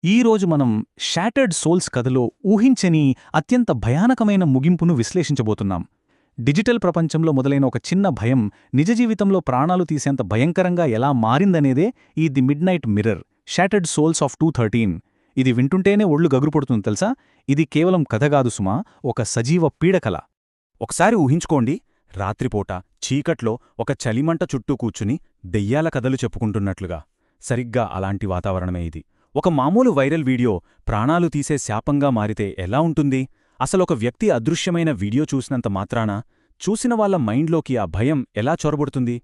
ఈరోజు మనం shattered souls కథలో ఊహించని అత్యంత భయానకమైన ముగింపును విశ్లేషించబోతున్నాం. డిజిటల్ ప్రపంచంలో మొదలైన ఒక చిన్న భయం నిజ జీవితంలో ప్రాణాలు తీసేంత భయంకరంగా ఎలా మారిందనేదే ఈ the mid night mirror shattered souls of 213. ఇది వింటుంటేనే ఒళ్ళు గగురుపడుతుంది తెలుసా. ఇది కేవలం కథగాదు సుమా, ఒక సజీవ పీడకల. ఒకసారి ఊహించుకోండి, రాత్రిపూట చీకట్లో ఒక చలిమంట చుట్టూ కూర్చుని దెయ్యాల కథలు చెప్పుకుంటున్నట్లుగా. సరిగ్గా అలాంటి వాతావరణమే ఇది. ఒక మామూలు వైరల్ వీడియో ప్రాణాలు తీసే శాపంగా మారితే ఎలా ఉంటుంది? అసలొక వ్యక్తి అదృశ్యమైన వీడియో చూసినంత మాత్రాన చూసిన వాళ్ల మైండ్లోకి ఆ భయం ఎలా చొరబడుతుంది?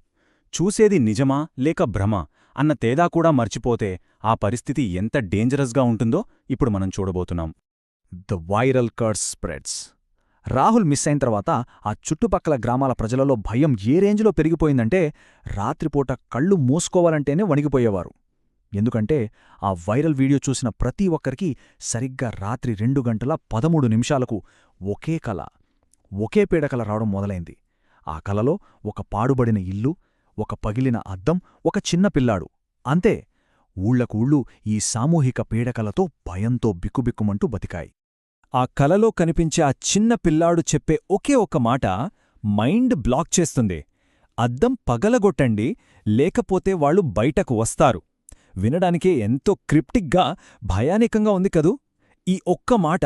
చూసేది నిజమా లేక భ్రమ అన్న తేడా కూడా మర్చిపోతే ఆ పరిస్థితి ఎంత డేంజరస్గా ఉంటుందో ఇప్పుడు మనం చూడబోతున్నాం. The viral curse spreads. Rahul miss అయిన తర్వాత ఆ చుట్టుపక్కల గ్రామాల ప్రజలలో భయం ఏ రేంజ్లో పెరిగిపోయిందంటే రాత్రిపూట కళ్ళు మూసుకోవాలంటేనే వణిగిపోయేవారు. ఎందుకంటే ఆ వైరల్ వీడియో చూసిన ప్రతి ఒక్కరికి సరిగ్గా రాత్రి 2:13 ఒకే కల, ఒకే పీడకల రావడం మొదలైంది. ఆ కలలో ఒక పాడుబడిన ఇల్లు, ఒక పగిలిన అద్దం, ఒక చిన్న పిల్లాడు. అంతే. ఊళ్లకూళ్ళు ఈ సామూహిక పీడకలతో భయంతో బిక్కుబిక్కుమంటూ బతికాయి. ఆ కలలో కనిపించే ఆ చిన్న పిల్లాడు చెప్పే ఒకే ఒక్క మాట మైండ్ బ్లాక్ చేస్తుంది. అద్దం పగలగొట్టండి, లేకపోతే వాళ్ళు బయటకు వస్తారు. వినడానికే ఎంతో క్రిప్టిక్గా, భయానకంగా ఉంది కదూ. ఈ ఒక్క మాట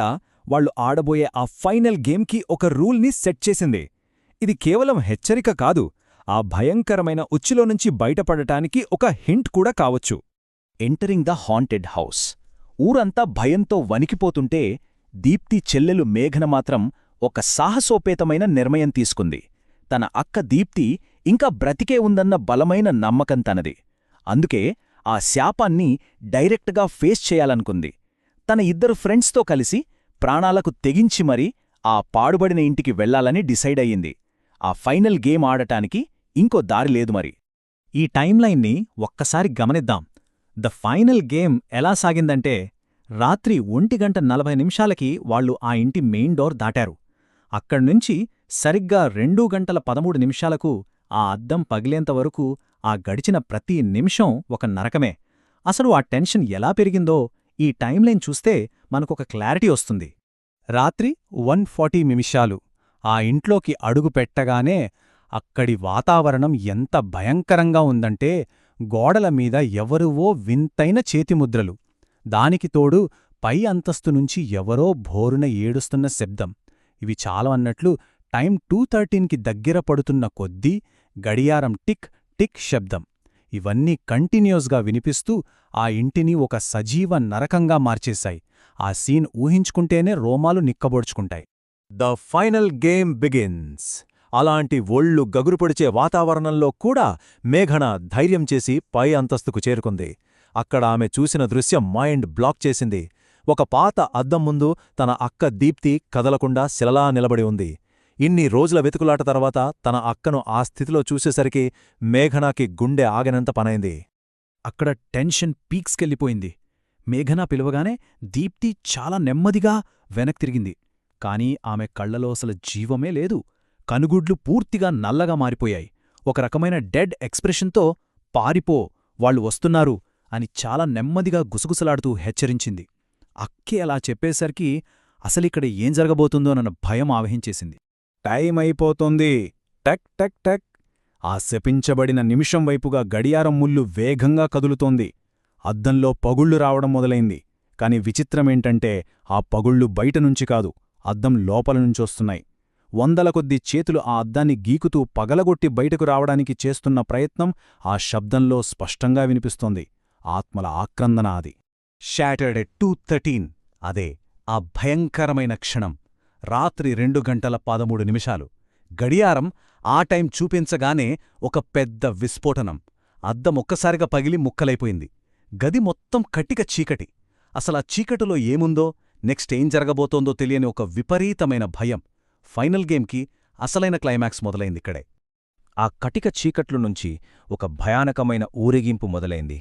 వాళ్లు ఆడబోయే ఆ ఫైనల్ గేమ్కి ఒక రూల్ని సెట్ చేసింది. ఇది కేవలం హెచ్చరిక కాదు, ఆ భయంకరమైన ఉచ్చులోనుంచి బయటపడటానికి ఒక హింట్ కూడా కావచ్చు. Entering the haunted house. ఊరంతా భయంతో వణికిపోతుంటే దీప్తి చెల్లెలు మేఘన మాత్రం ఒక సాహసోపేతమైన నిర్ణయం తీసుకుంది. తన అక్క దీప్తి ఇంకా బ్రతికే ఉందన్న బలమైన నమ్మకం తనది. అందుకే ఆ శాపాన్ని డైరెక్ట్గా ఫేస్ చేయాలనుకుంది. తన ఇద్దరు ఫ్రెండ్స్తో కలిసి ప్రాణాలకు తెగించి మరీ ఆ పాడుబడిన ఇంటికి వెళ్లాలని డిసైడ్ అయ్యింది. ఆ ఫైనల్ గేమ్ ఆడటానికి ఇంకో దారి లేదు మరి. ఈ టైమ్లైన్ని ఒక్కసారి గమనిద్దాం. ద ఫైనల్ గేమ్ ఎలా సాగిందంటే, రాత్రి 1:40 వాళ్లు ఆ ఇంటి మెయిన్ డోర్ దాటారు. అక్కడ్నుంచి సరిగ్గా 2:13 ఆ అద్దం పగిలేంతవరకు ఆ గడిచిన ప్రతి నిమిషం ఒక నరకమే. అసలు ఆ టెన్షన్ ఎలా పెరిగిందో ఈ టైమ్లైన్ చూస్తే మనకొక క్లారిటీ వస్తుంది. రాత్రి 1:40 ఆ ఇంట్లోకి అడుగు పెట్టగానే అక్కడి వాతావరణం ఎంత భయంకరంగా ఉందంటే, గోడల మీద ఎవరువో వింతైన చేతిముద్రలు, దానికి తోడు పై అంతస్తు నుంచి ఎవరో భోరున ఏడుస్తున్న శబ్దం. ఇవి చాలు అన్నట్లు టైం 2:13కి దగ్గర పడుతున్న కొద్దీ గడియారం టిక్ టిక్ శబ్దం. ఇవన్నీ కంటిన్యూస్గా వినిపిస్తూ ఆ ఇంటిని ఒక సజీవ నరకంగా మార్చేశాయి. ఆ సీన్ ఊహించుకుంటేనే రోమాలు నిక్కబొడుచుకుంటాయి. The final game begins. అలాంటి ఒళ్ళు గగురుపొడిచే వాతావరణంలో కూడా మేఘన ధైర్యం చేసి పై అంతస్తుకు చేరుకుంది. అక్కడ ఆమె చూసిన దృశ్యం మైండ్ బ్లాక్ చేసింది. ఒక పాత అద్దం ముందు తన అక్క దీప్తి కదలకుండా శిలలా నిలబడి ఉంది. ఇన్ని రోజుల వెతుకులాట తర్వాత తన అక్కను ఆ స్థితిలో చూసేసరికి మేఘనాకి గుండె ఆగనంత పనైంది. అక్కడ టెన్షన్ పీక్స్కెళ్ళిపోయింది. మేఘనా పిలవగానే దీప్తి చాలా నెమ్మదిగా వెనక్కి తిరిగింది. కాని ఆమె కళ్లలో అసలు జీవమే లేదు. కనుగుడ్లు పూర్తిగా నల్లగా మారిపోయాయి. ఒక రకమైన డెడ్ ఎక్స్ప్రెషన్తో పారిపో, వాళ్ళు వస్తున్నారు అని చాలా నెమ్మదిగా గుసగుసలాడుతూ హెచ్చరించింది. అక్కే అలా చెప్పేసరికి అసలిక్కడ ఏం జరగబోతుందోనన్న భయం ఆవహించేసింది. టైం అయిపోతోంది. టక్ టక్ టక్. ఆ శపించబడిన నిమిషం వైపుగా గడియారం ముల్లు వేగంగా కదులుతోంది. అద్దంలో పగుళ్లు రావడం మొదలైంది. కాని విచిత్రమేంటంటే ఆ పగుళ్లు బయటనుంచి కాదు, అద్దం లోపలనుంచొస్తున్నాయి. వందల కొద్దీ చేతులు ఆ అద్దాన్ని గీకుతూ పగలగొట్టి బయటకు రావడానికి చేస్తున్న ప్రయత్నం ఆ శబ్దంలో స్పష్టంగా వినిపిస్తోంది. ఆత్మల ఆక్రందన అది. Shattered at 2:13. అదే ఆ భయంకరమైన క్షణం. రాత్రి 2:13. గడియారం ఆ టైం చూపించగానే ఒక పెద్ద విస్ఫోటనం. అద్దం ఒక్కసారిగా పగిలి ముక్కలైపోయింది. గది మొత్తం కట్టిక చీకటి. అసలా చీకటిలో ఏముందో, నెక్స్ట్ ఏం జరగబోతోందో తెలియని ఒక విపరీతమైన భయం. ఫైనల్ గేమ్కి అసలైన క్లైమాక్స్ మొదలైందిక్కడే. ఆ కటిక చీకట్ల నుంచి ఒక భయానకమైన ఊరేగింపు మొదలైంది.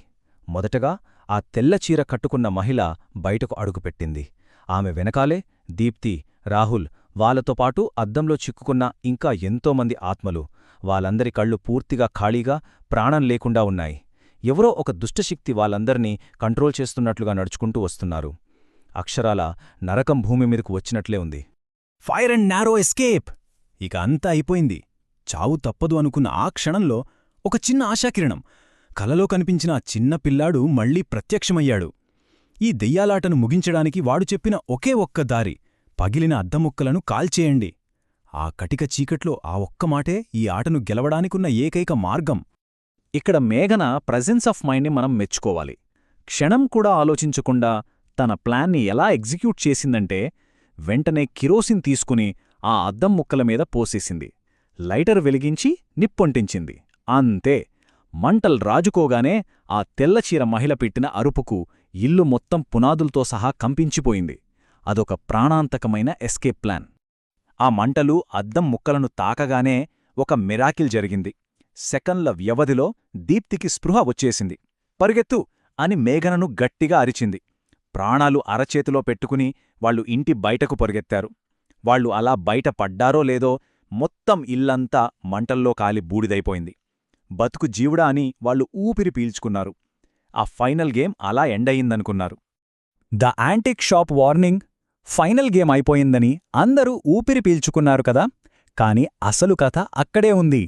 మొదటగా ఆ తెల్లచీర కట్టుకున్న మహిళ బయటకు అడుగుపెట్టింది. ఆమె వెనకాలే దీప్తి, రాహుల్, వాళ్లతో పాటు అద్దంలో చిక్కుకున్న ఇంకా ఎంతోమంది ఆత్మలు. వాళ్ళందరి కళ్ళు పూర్తిగా ఖాళీగా, ప్రాణం లేకుండా ఉన్నాయి. ఎవరో ఒక దుష్టశక్తి వాళ్ళందర్నీ కంట్రోల్ చేస్తున్నట్లుగా నడుచుకుంటూ వస్తున్నారు. అక్షరాల నరకం భూమి మీదకు వచ్చినట్లే ఉంది. Fire and narrow escape! ఇక అంతా అయిపోయింది. చావు తప్పదు అనుకున్న ఆ క్షణంలో ఒక చిన్న ఆశాకిరణం. కలలో కనిపించిన ఆ చిన్న పిల్లాడు మళ్లీ ప్రత్యక్షమయ్యాడు. ఈ దెయ్యాలాటను ముగించడానికి వాడు చెప్పిన ఒకే ఒక్క దారి: పగిలిన అద్దముక్కలను కాల్చేయండి. ఆ కటిక చీకట్లో ఆ ఒక్క మాటే ఈ ఆటను గెలవడానికున్న ఏకైక మార్గం. ఇక్కడ మేఘన ప్రెజెన్స్ ఆఫ్ మైండ్ని మనం మెచ్చుకోవాలి. క్షణం కూడా ఆలోచించకుండా తన ప్లాన్ని ఎలా ఎగ్జిక్యూట్ చేసిందంటే, వెంటనే కిరోసిన్ తీసుకుని ఆ అద్దం ముక్కల మీద పోసేసింది. లైటర్ వెలిగించి నిప్పొంటించింది. అంతే. మంటల్ రాజుకోగానే ఆ తెల్లచీర మహిళ పెట్టిన అరుపుకు ఇల్లు మొత్తం పునాదులతో సహా కంపించిపోయింది. అదొక ప్రాణాంతకమైన ఎస్కేప్ ప్లాన్. ఆ మంటలు అద్దం ముక్కలను తాకగానే ఒక మిరాకిల్ జరిగింది. సెకన్ల వ్యవధిలో దీప్తికి స్పృహ వచ్చేసింది. పరుగెత్తు అని మేఘనను గట్టిగా అరిచింది. ప్రాణాలు అరచేతిలో పెట్టుకుని వాళ్లు ఇంటి బయటకు పరుగెత్తారు. వాళ్లు అలా బయట పడ్డారో లేదో మొత్తం ఇల్లంతా మంటల్లో కాలి బూడిదైపోయింది. బతుకు జీవుడా అని వాళ్లు ఊపిరి పీల్చుకున్నారు. ఆ ఫైనల్ గేమ్ అలా ఎండయిందనుకున్నారు. The antique shop warning! Final game అయిపోయిందని అందరూ ఊపిరి పీల్చుకున్నారు కదా. కాని అసలు కథ అక్కడే ఉంది.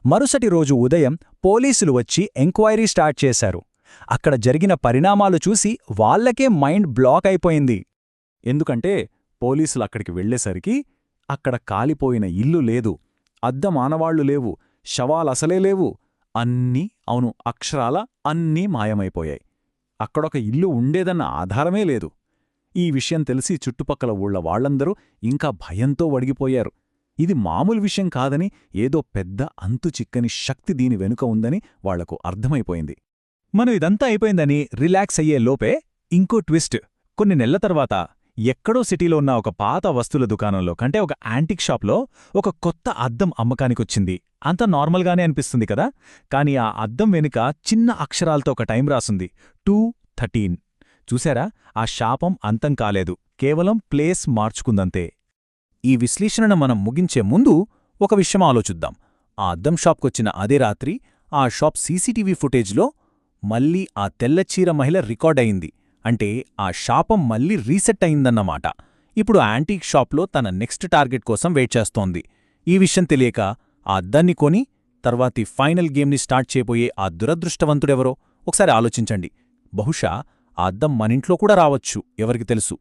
మరుసటి రోజు ఉదయం పోలీసులు వచ్చి ఎంక్వైరీ స్టార్ట్ చేశారు. అక్కడ జరిగిన పరిణామాలు చూసి వాళ్లకే మైండ్ బ్లాక్ అయిపోయింది. ఎందుకంటే పోలీసులక్కడికి వెళ్లేసరికి అక్కడ కాలిపోయిన ఇల్లు లేదు, అద్దం ఆనవాళ్లు లేవు, శవాలసలే లేవు. అవును, అక్షరాల అన్నీ మాయమైపోయాయి. అక్కడొక ఇల్లు ఉండేదన్న ఆధారమే లేదు. ఈ విషయం తెలిసి చుట్టుపక్కల ఊళ్ల వాళ్లందరూ ఇంకా భయంతో వడిగిపోయారు. ఇది మామూలు విషయం కాదని, ఏదో పెద్ద అంతుచిక్కని శక్తి దీని వెనుక ఉందని వాళ్లకు అర్థమైపోయింది. మనం ఇదంతా అయిపోయిందని రిలాక్స్ అయ్యే లోపే ఇంకో ట్విస్ట్. కొన్ని నెలల తర్వాత ఎక్కడో సిటీలో ఉన్న ఒక పాత వస్తువుల దుకాణంలో కంటే ఒక యాంటిక్ షాప్లో ఒక కొత్త అద్దం అమ్మకానికొచ్చింది. అంతా నార్మల్గానే అనిపిస్తుంది కదా. కాని ఆ అద్దం వెనుక చిన్న అక్షరాలతో ఒక టైం రాసుంది: 2:13. చూశారా? ఆ శాపం అంతం కాలేదు, కేవలం ప్లేస్ మార్చుకుందంతే. ఈ విశ్లేషణను మనం ముగించే ముందు ఒక విషయం ఆలోచిద్దాం. ఆ అద్దం షాప్కొచ్చిన అదే రాత్రి ఆ షాప్ సీసీటీవీ ఫుటేజ్లో మళ్లీ ఆ తెల్లచీర మహిళ రికార్డయింది. అంటే ఆ శాపం మళ్లీ రీసెట్ అయిందన్నమాట. ఇప్పుడు యాంటీక్ షాప్లో తన నెక్స్ట్ టార్గెట్ కోసం వెయిట్ చేస్తోంది. ఈ విషయం తెలియక ఆ అద్దాన్ని కొని తర్వాతి ఫైనల్ గేమ్ని స్టార్ట్ చేయబోయే ఆ దురదృష్టవంతుడెవరో ఒకసారి ఆలోచించండి. బహుశా ఆ అద్దం మనింట్లో కూడా రావచ్చు, ఎవరికి తెలుసు.